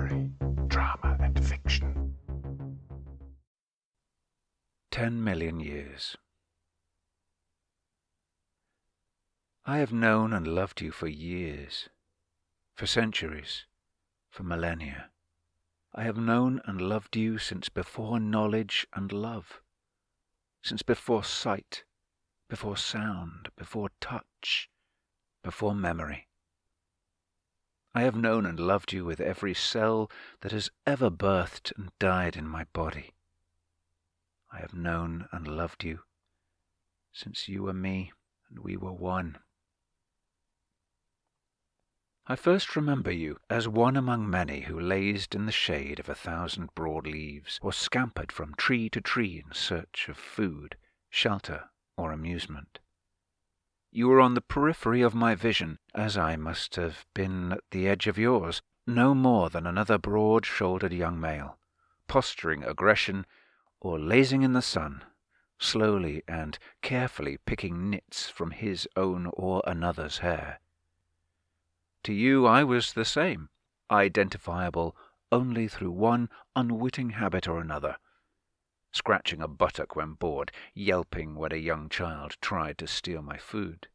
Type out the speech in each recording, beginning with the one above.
mystery, drama and fiction. 10 million years. I have known and loved you for years, for centuries, for millennia. I have known and loved you since before knowledge and love, since before sight, before sound, before touch, before memory. I have known and loved you with every cell that has ever birthed and died in my body. I have known and loved you since you were me and we were one. I first remember you as one among many who lazed in the shade of 1,000 broad leaves, or scampered from tree to tree in search of food, shelter, or amusement. You were on the periphery of my vision, as I must have been at the edge of yours, no more than another broad-shouldered young male, posturing aggression or lazing in the sun, slowly and carefully picking nits from his own or another's hair. To you I was the same, identifiable only through one unwitting habit or another, scratching a buttock when bored, yelping when a young child tried to steal my food.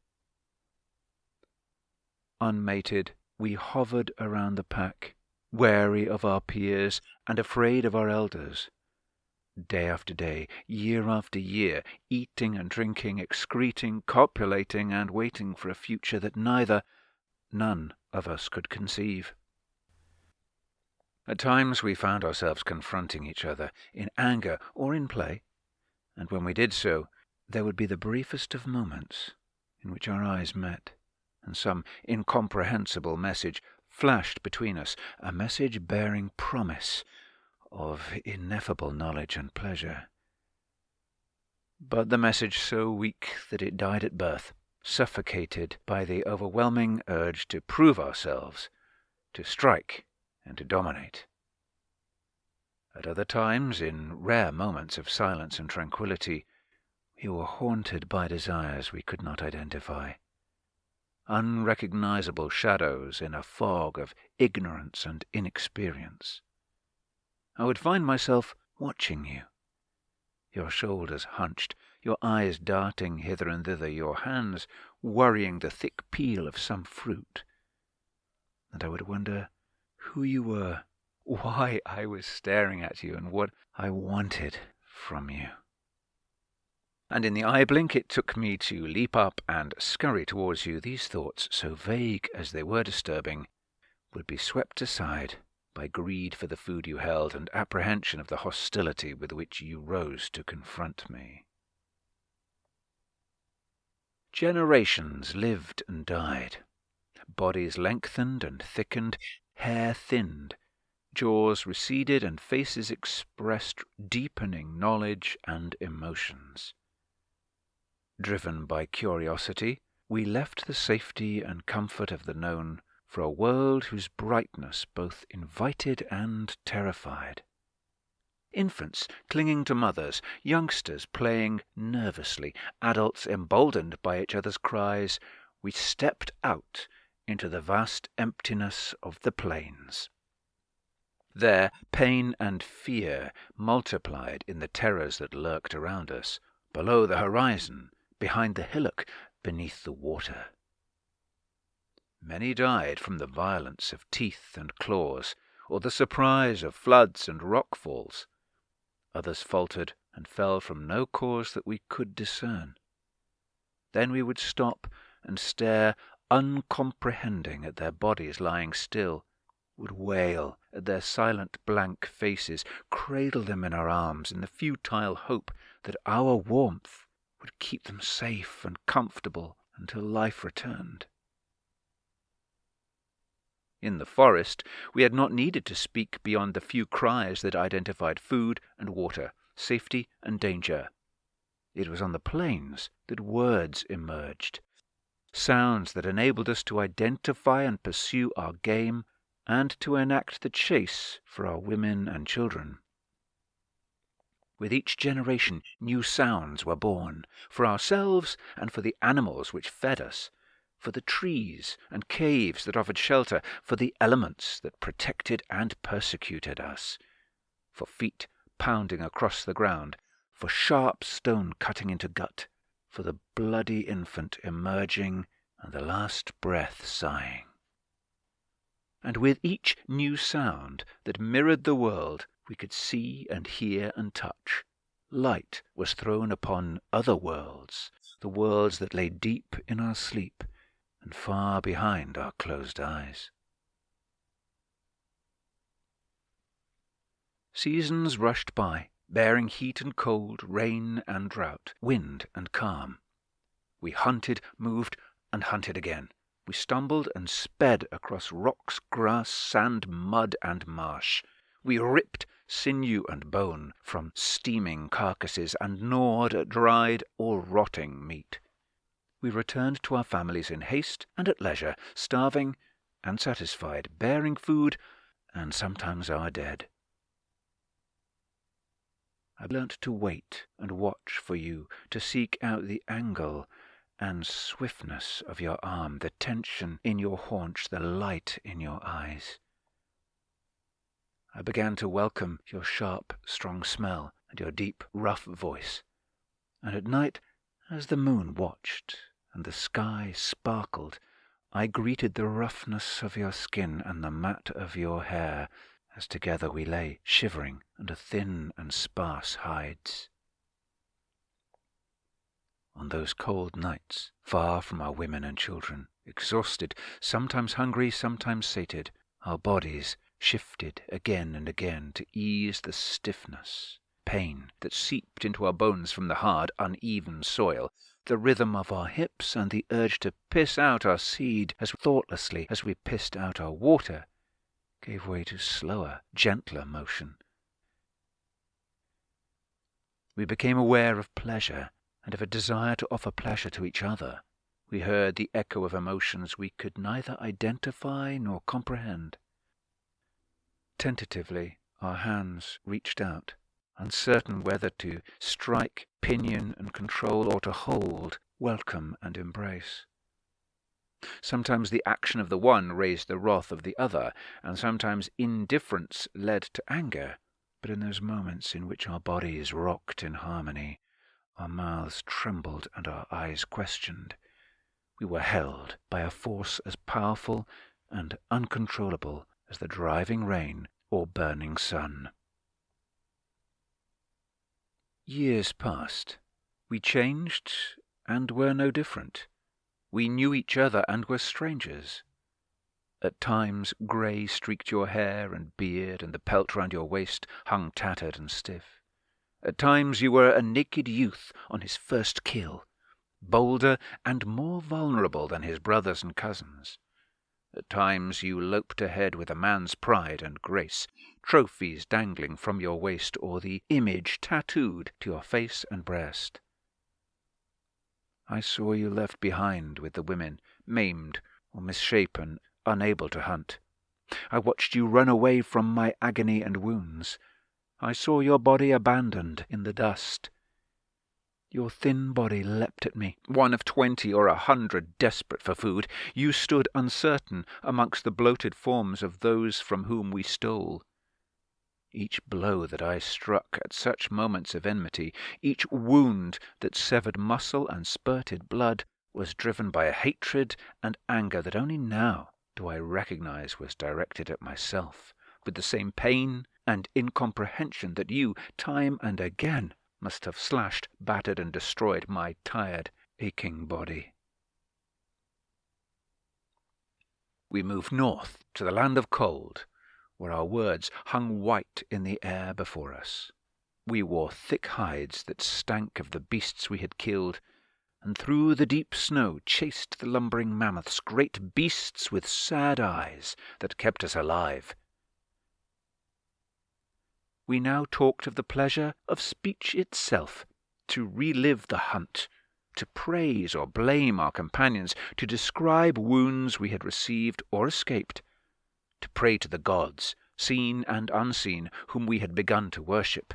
Unmated, we hovered around the pack, wary of our peers and afraid of our elders. Day after day, year after year, eating and drinking, excreting, copulating, and waiting for a future that none of us could conceive. At times we found ourselves confronting each other, in anger or in play, and when we did so, there would be the briefest of moments in which our eyes met, and some incomprehensible message flashed between us, a message bearing promise of ineffable knowledge and pleasure. But the message so weak that it died at birth, suffocated by the overwhelming urge to prove ourselves, to strike and to dominate. At other times, in rare moments of silence and tranquillity, we were haunted by desires we could not identify, unrecognizable shadows in a fog of ignorance and inexperience. I would find myself watching you, your shoulders hunched, your eyes darting hither and thither, your hands worrying the thick peel of some fruit, and I would wonder who you were, why I was staring at you, and what I wanted from you. And in the eye blink it took me to leap up and scurry towards you. These thoughts, so vague as they were disturbing, would be swept aside by greed for the food you held and apprehension of the hostility with which you rose to confront me. Generations lived and died. Bodies lengthened and thickened, hair thinned, jaws receded, and faces expressed deepening knowledge and emotions. Driven by curiosity, we left the safety and comfort of the known for a world whose brightness both invited and terrified. Infants clinging to mothers, youngsters playing nervously, adults emboldened by each other's cries, we stepped out into the vast emptiness of the plains. There, pain and fear multiplied in the terrors that lurked around us, below the horizon, behind the hillock, beneath the water. Many died from the violence of teeth and claws, or the surprise of floods and rockfalls. Others faltered and fell from no cause that we could discern. Then we would stop and stare uncomprehending at their bodies lying still, would wail at their silent blank faces, cradle them in our arms in the futile hope that our warmth would keep them safe and comfortable until life returned. In the forest, we had not needed to speak beyond the few cries that identified food and water, safety and danger. It was on the plains that words emerged, sounds that enabled us to identify and pursue our game and to enact the chase for our women and children. With each generation, new sounds were born, for ourselves and for the animals which fed us, for the trees and caves that offered shelter, for the elements that protected and persecuted us, for feet pounding across the ground, for sharp stone cutting into gut, for the bloody infant emerging and the last breath sighing. And with each new sound that mirrored the world we could see and hear and touch, light was thrown upon other worlds, the worlds that lay deep in our sleep and far behind our closed eyes. Seasons rushed by, bearing heat and cold, rain and drought, wind and calm. We hunted, moved, and hunted again. We stumbled and sped across rocks, grass, sand, mud, and marsh. We ripped sinew and bone from steaming carcasses and gnawed at dried or rotting meat. We returned to our families in haste and at leisure, starving and satisfied, bearing food and sometimes our dead. I learnt to wait and watch for you, to seek out the angle and swiftness of your arm, the tension in your haunch, the light in your eyes. I began to welcome your sharp, strong smell and your deep, rough voice. And at night, as the moon watched and the sky sparkled, I greeted the roughness of your skin and the mat of your hair, as together we lay, shivering under thin and sparse hides. On those cold nights, far from our women and children, exhausted, sometimes hungry, sometimes sated, our bodies shifted again and again to ease the stiffness, pain that seeped into our bones from the hard, uneven soil, the rhythm of our hips and the urge to piss out our seed as thoughtlessly as we pissed out our water gave way to slower, gentler motion. We became aware of pleasure and of a desire to offer pleasure to each other. We heard the echo of emotions we could neither identify nor comprehend. Tentatively, our hands reached out, uncertain whether to strike, pinion, and control, or to hold, welcome, and embrace. Sometimes the action of the one raised the wrath of the other, and sometimes indifference led to anger. But in those moments in which our bodies rocked in harmony, our mouths trembled and our eyes questioned, we were held by a force as powerful and uncontrollable as the driving rain or burning sun. Years passed. We changed and were no different. We knew each other and were strangers. At times grey streaked your hair and beard, and the pelt round your waist hung tattered and stiff. At times you were a naked youth on his first kill, bolder and more vulnerable than his brothers and cousins. At times you loped ahead with a man's pride and grace, trophies dangling from your waist or the image tattooed to your face and breast. I saw you left behind with the women, maimed or misshapen, unable to hunt. I watched you run away from my agony and wounds. I saw your body abandoned in the dust. Your thin body leapt at me, one of 20 or 100 desperate for food. You stood uncertain amongst the bloated forms of those from whom we stole. Each blow that I struck at such moments of enmity, each wound that severed muscle and spurted blood, was driven by a hatred and anger that only now do I recognize was directed at myself, with the same pain and incomprehension that you, time and again, must have slashed, battered, and destroyed my tired, aching body. We moved north to the land of cold, where our words hung white in the air before us. We wore thick hides that stank of the beasts we had killed, and through the deep snow chased the lumbering mammoths, great beasts with sad eyes that kept us alive. We now talked of the pleasure of speech itself, to relive the hunt, to praise or blame our companions, to describe wounds we had received or escaped, to pray to the gods, seen and unseen, whom we had begun to worship.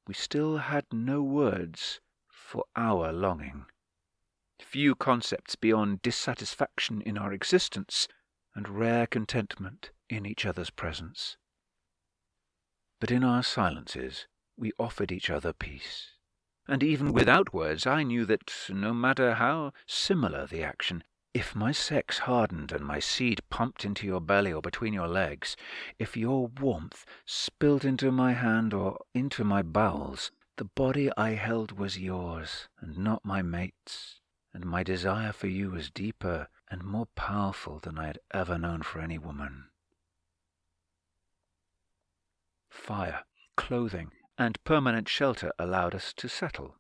We still had no words for our longing. few concepts beyond dissatisfaction in our existence and rare contentment in each other's presence. But in our silences we offered each other peace, and even without words I knew that, no matter how similar the action, if my sex hardened and my seed pumped into your belly or between your legs, if your warmth spilled into my hand or into my bowels, the body I held was yours and not my mate's, and my desire for you was deeper and more powerful than I had ever known for any woman. Fire, clothing, and permanent shelter allowed us to settle.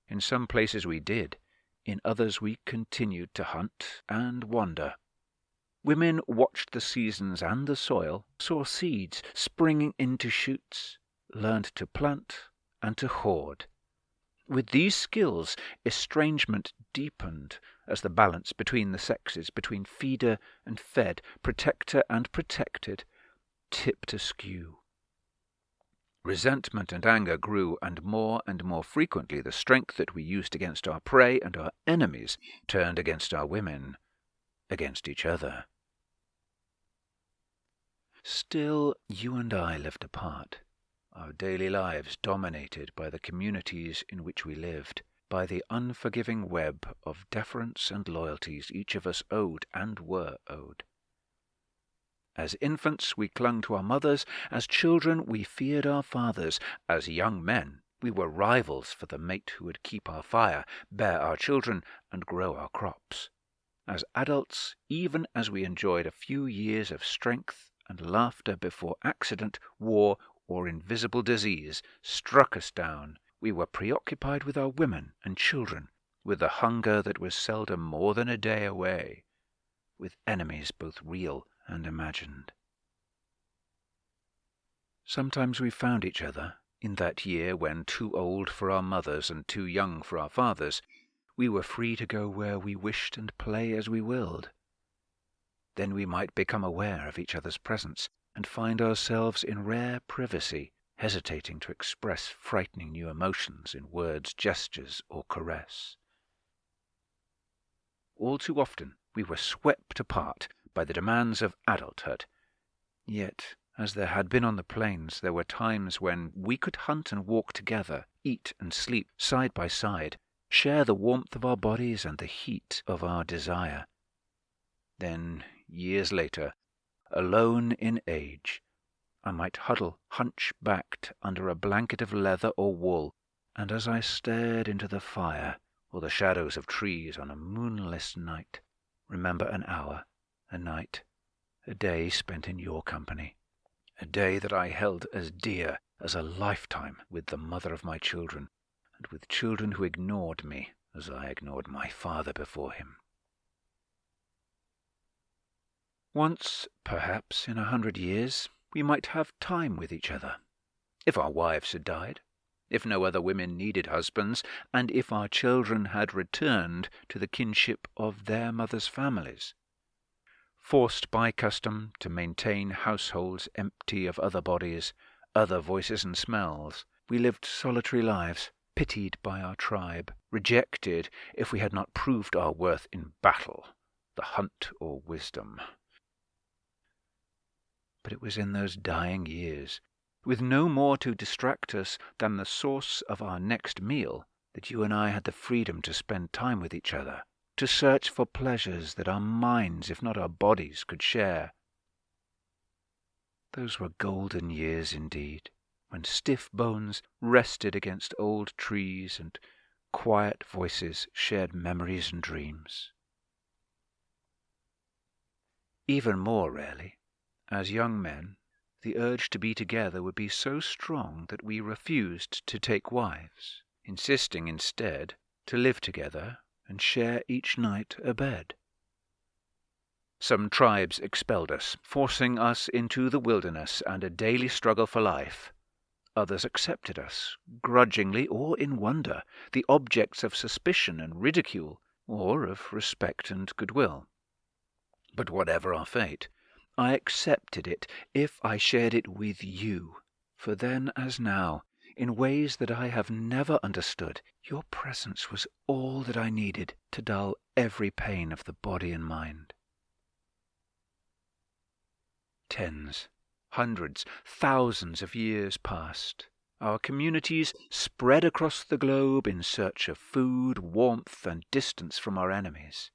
In some places we did, in others we continued to hunt and wander. Women watched the seasons and the soil, saw seeds springing into shoots, learned to plant and to hoard. With these skills, estrangement deepened as the balance between the sexes, between feeder and fed, protector and protected, tipped askew. Resentment and anger grew, and more frequently the strength that we used against our prey and our enemies turned against our women, against each other. Still, you and I lived apart, our daily lives dominated by the communities in which we lived, by the unforgiving web of deference and loyalties each of us owed and were owed. As infants we clung to our mothers, as children we feared our fathers, as young men we were rivals for the mate who would keep our fire, bear our children, and grow our crops. As adults, even as we enjoyed a few years of strength and laughter before accident, war, or invisible disease struck us down, we were preoccupied with our women and children, with the hunger that was seldom more than a day away, with enemies both real and imagined. Sometimes we found each other, in that year when, too old for our mothers and too young for our fathers, we were free to go where we wished and play as we willed. Then we might become aware of each other's presence, and find ourselves in rare privacy, hesitating to express frightening new emotions in words, gestures, or caress. All too often we were swept apart by the demands of adulthood. Yet, as there had been on the plains, there were times when we could hunt and walk together, eat and sleep side by side, share the warmth of our bodies and the heat of our desire. Then, years later, alone in age, I might huddle hunch-backed under a blanket of leather or wool, and as I stared into the fire or the shadows of trees on a moonless night, remember an hour, a night, a day spent in your company, a day that I held as dear as a lifetime with the mother of my children, and with children who ignored me as I ignored my father before him. Once, perhaps in 100 years, we might have time with each other, if our wives had died, if no other women needed husbands, and if our children had returned to the kinship of their mothers' families. Forced by custom to maintain households empty of other bodies, other voices and smells, we lived solitary lives, pitied by our tribe, rejected if we had not proved our worth in battle, the hunt or wisdom. But it was in those dying years, with no more to distract us than the source of our next meal, that you and I had the freedom to spend time with each other, to search for pleasures that our minds, if not our bodies, could share. Those were golden years indeed, when stiff bones rested against old trees and quiet voices shared memories and dreams. Even more rarely, as young men, the urge to be together would be so strong that we refused to take wives, insisting instead to live together and share each night a bed. Some tribes expelled us, forcing us into the wilderness and a daily struggle for life. Others accepted us, grudgingly or in wonder, the objects of suspicion and ridicule, or of respect and goodwill. But whatever our fate, I accepted it if I shared it with you, for then as now, in ways that I have never understood. Your presence was all that I needed to dull every pain of the body and mind. Tens, hundreds, thousands of years passed. Our communities spread across the globe in search of food, warmth, and distance from our enemies.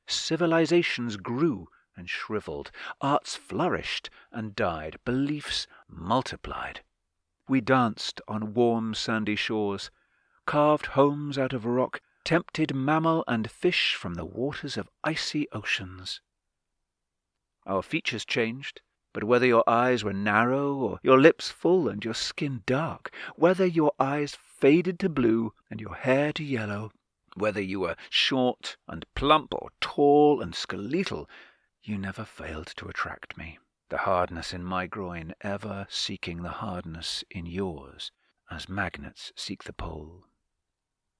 Civilizations grew and shriveled, arts flourished and died, beliefs multiplied. We danced on warm sandy shores, carved homes out of rock, tempted mammal and fish from the waters of icy oceans. Our features changed, but whether your eyes were narrow or your lips full and your skin dark, whether your eyes faded to blue and your hair to yellow, whether you were short and plump or tall and skeletal, you never failed to attract me, the hardness in my groin ever seeking the hardness in yours, as magnets seek the pole.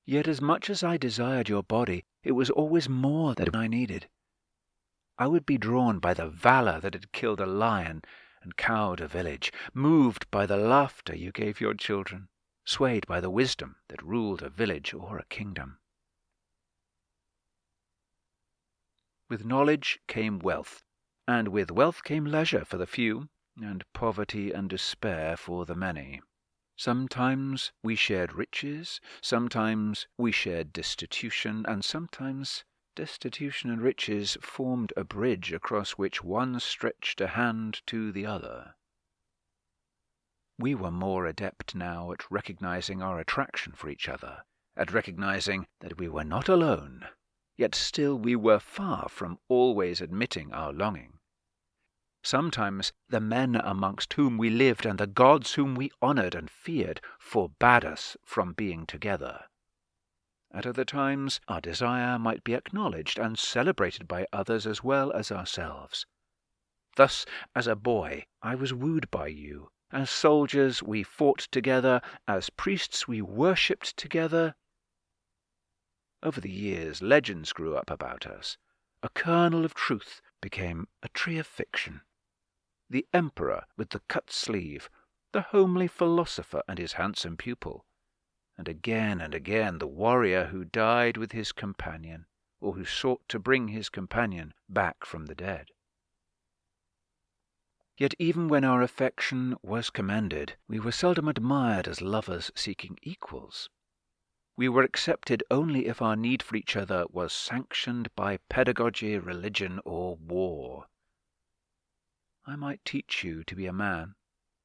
Yet as much as I desired your body, it was always more than I needed. I would be drawn by the valor that had killed a lion and cowed a village, moved by the laughter you gave your children, swayed by the wisdom that ruled a village or a kingdom. With knowledge came wealth, and with wealth came leisure for the few, and poverty and despair for the many. Sometimes we shared riches, sometimes we shared destitution, and sometimes destitution and riches formed a bridge across which one stretched a hand to the other. We were more adept now at recognizing our attraction for each other, at recognizing that we were not alone, yet still we were far from always admitting our longing. Sometimes the men amongst whom we lived and the gods whom we honored and feared forbade us from being together. At other times our desire might be acknowledged and celebrated by others as well as ourselves. Thus, as a boy, I was wooed by you. As soldiers we fought together, as priests we worshipped together. Over the years legends grew up about us. A kernel of truth became a tree of fiction. The emperor with the cut sleeve, the homely philosopher and his handsome pupil, and again the warrior who died with his companion, or who sought to bring his companion back from the dead. Yet even when our affection was commended, we were seldom admired as lovers seeking equals. We were accepted only if our need for each other was sanctioned by pedagogy, religion, or war. I might teach you to be a man.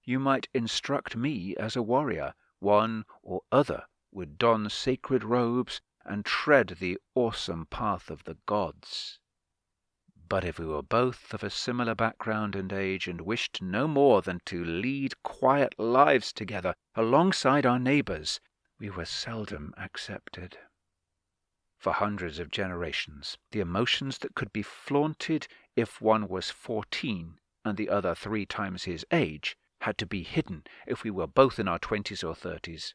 You might instruct me as a warrior. One or other would don sacred robes and tread the awesome path of the gods. But if we were both of a similar background and age and wished no more than to lead quiet lives together alongside our neighbors, we were seldom accepted. For hundreds of generations, the emotions that could be flaunted if one was 14 and the other 3 times his age had to be hidden if we were both in our 20s or 30s.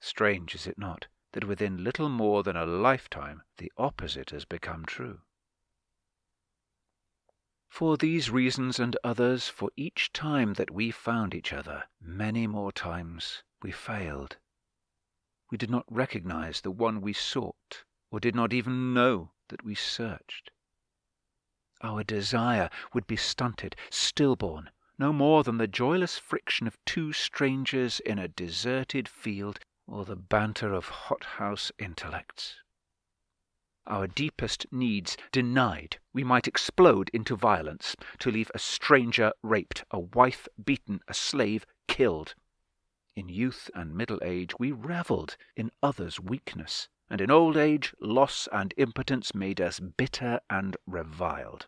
Strange, is it not, that within little more than a lifetime the opposite has become true? For these reasons and others, for each time that we found each other, many more times we failed. We did not recognize the one we sought, or did not even know that we searched. Our desire would be stunted, stillborn, no more than the joyless friction of 2 strangers in a deserted field, or the banter of hothouse intellects. Our deepest needs denied, we might explode into violence, to leave a stranger raped, a wife beaten, a slave killed. In youth and middle age we revelled in others' weakness, and in old age loss and impotence made us bitter and reviled.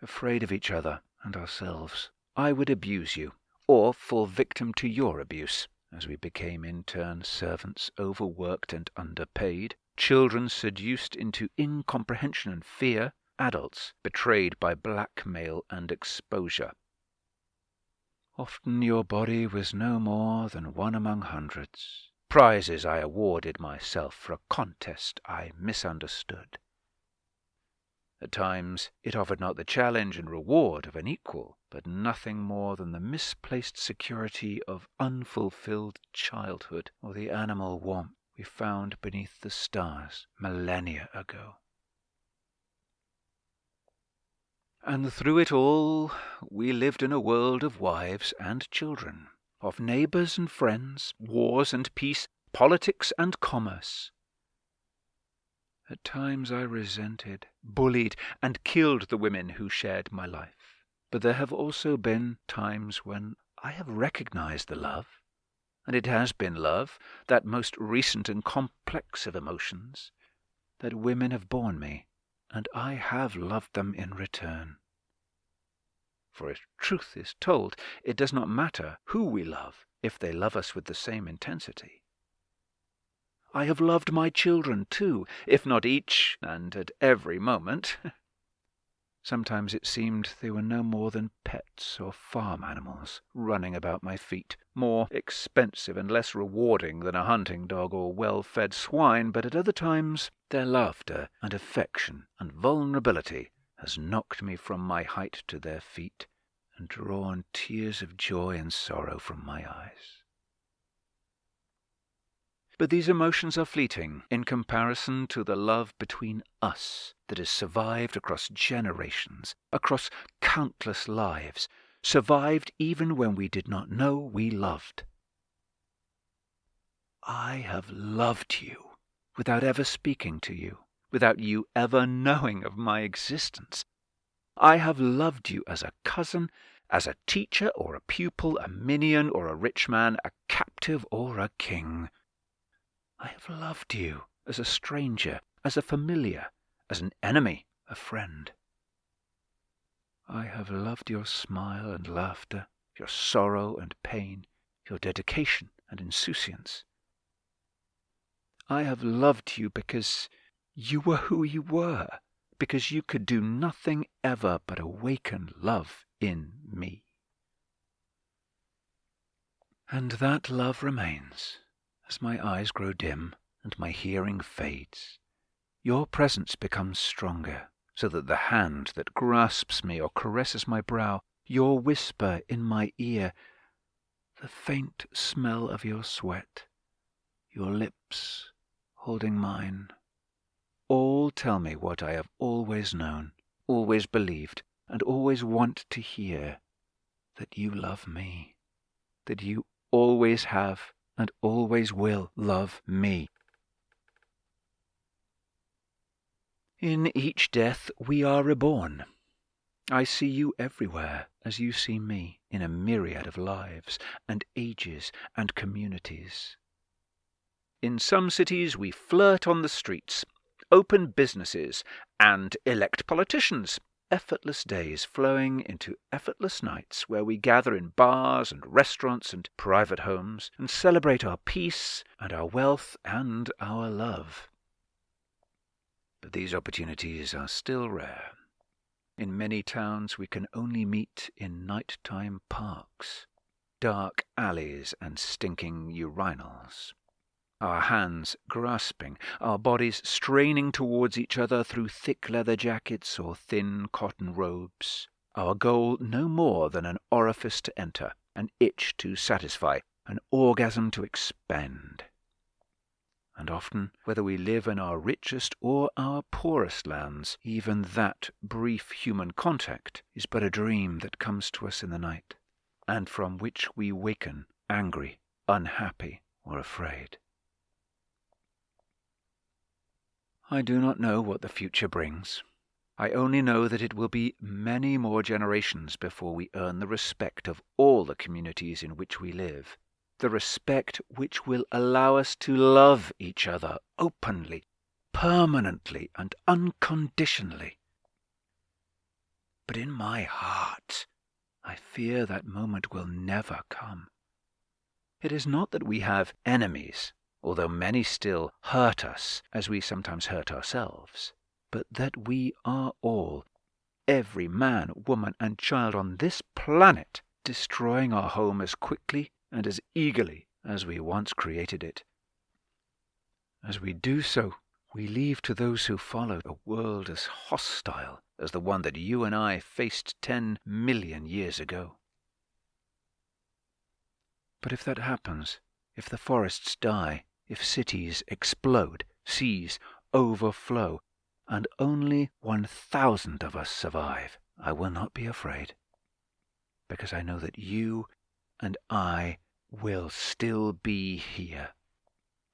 Afraid of each other and ourselves, I would abuse you, or fall victim to your abuse, as we became in turn servants overworked and underpaid, children seduced into incomprehension and fear, adults betrayed by blackmail and exposure. Often your body was no more than one among hundreds, prizes I awarded myself for a contest I misunderstood. At times it offered not the challenge and reward of an equal, but nothing more than the misplaced security of unfulfilled childhood, or the animal warmth we found beneath the stars millennia ago. And through it all we lived in a world of wives and children, of neighbours and friends, wars and peace, politics and commerce. At times I resented, bullied, and killed the women who shared my life. But there have also been times when I have recognized the love, and it has been love, that most recent and complex of emotions, that women have borne me, and I have loved them in return. For if truth is told, it does not matter who we love if they love us with the same intensity. I have loved my children too, if not each and at every moment. Sometimes it seemed they were no more than pets or farm animals running about my feet, more expensive and less rewarding than a hunting dog or well-fed swine, but at other times their laughter and affection and vulnerability has knocked me from my height to their feet and drawn tears of joy and sorrow from my eyes. But these emotions are fleeting in comparison to the love between us that has survived across generations, across countless lives, survived even when we did not know we loved. I have loved you without ever speaking to you, without you ever knowing of my existence. I have loved you as a cousin, as a teacher or a pupil, a minion or a rich man, a captive or a king. I have loved you as a stranger, as a familiar, as an enemy, a friend. I have loved your smile and laughter, your sorrow and pain, your dedication and insouciance. I have loved you because you were who you were, because you could do nothing ever but awaken love in me. And that love remains. As my eyes grow dim and my hearing fades, your presence becomes stronger, so that the hand that grasps me or caresses my brow, your whisper in my ear, the faint smell of your sweat, your lips holding mine, all tell me what I have always known, always believed, and always want to hear, that you love me, that you always have and always will love me. In each death we are reborn. I see you everywhere as you see me, in a myriad of lives and ages and communities. In some cities we flirt on the streets, open businesses, and elect politicians. Effortless days flowing into effortless nights where we gather in bars and restaurants and private homes and celebrate our peace and our wealth and our love. But these opportunities are still rare. In many towns we can only meet in nighttime parks, dark alleys and stinking urinals. Our hands grasping, our bodies straining towards each other through thick leather jackets or thin cotton robes. Our goal no more than an orifice to enter, an itch to satisfy, an orgasm to expend. And often, whether we live in our richest or our poorest lands, even that brief human contact is but a dream that comes to us in the night, and from which we waken angry, unhappy, or afraid. I do not know what the future brings. I only know that it will be many more generations before we earn the respect of all the communities in which we live, the respect which will allow us to love each other openly, permanently, and unconditionally. But in my heart, I fear that moment will never come. It is not that we have enemies, although many still hurt us as we sometimes hurt ourselves, but that we are all, every man, woman, and child on this planet, destroying our home as quickly and as eagerly as we once created it. As we do so, We leave to those who follow a world as hostile as the one that you and I faced 10 million years ago. But if that happens, if the forests die, if cities explode, seas overflow, and only 1,000 of us survive, I will not be afraid, because I know that you and I will still be here.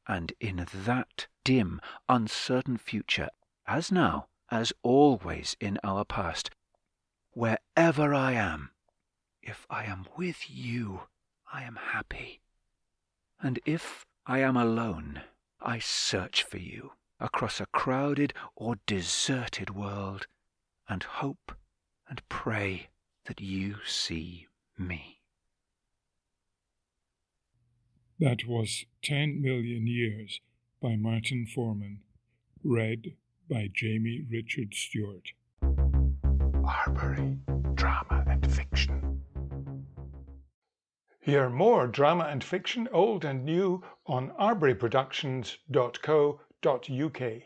And in that dim, uncertain future, as now, as always in our past, wherever I am, if I am with you, I am happy. And if I am alone, I search for you across a crowded or deserted world, and hope and pray that you see me. That was 10 Million Years by Martin Foreman, read by Jamie Richard Stewart. Arbory Drama and Fiction. Hear more drama and fiction, old and new, on arboryproductions.co.uk.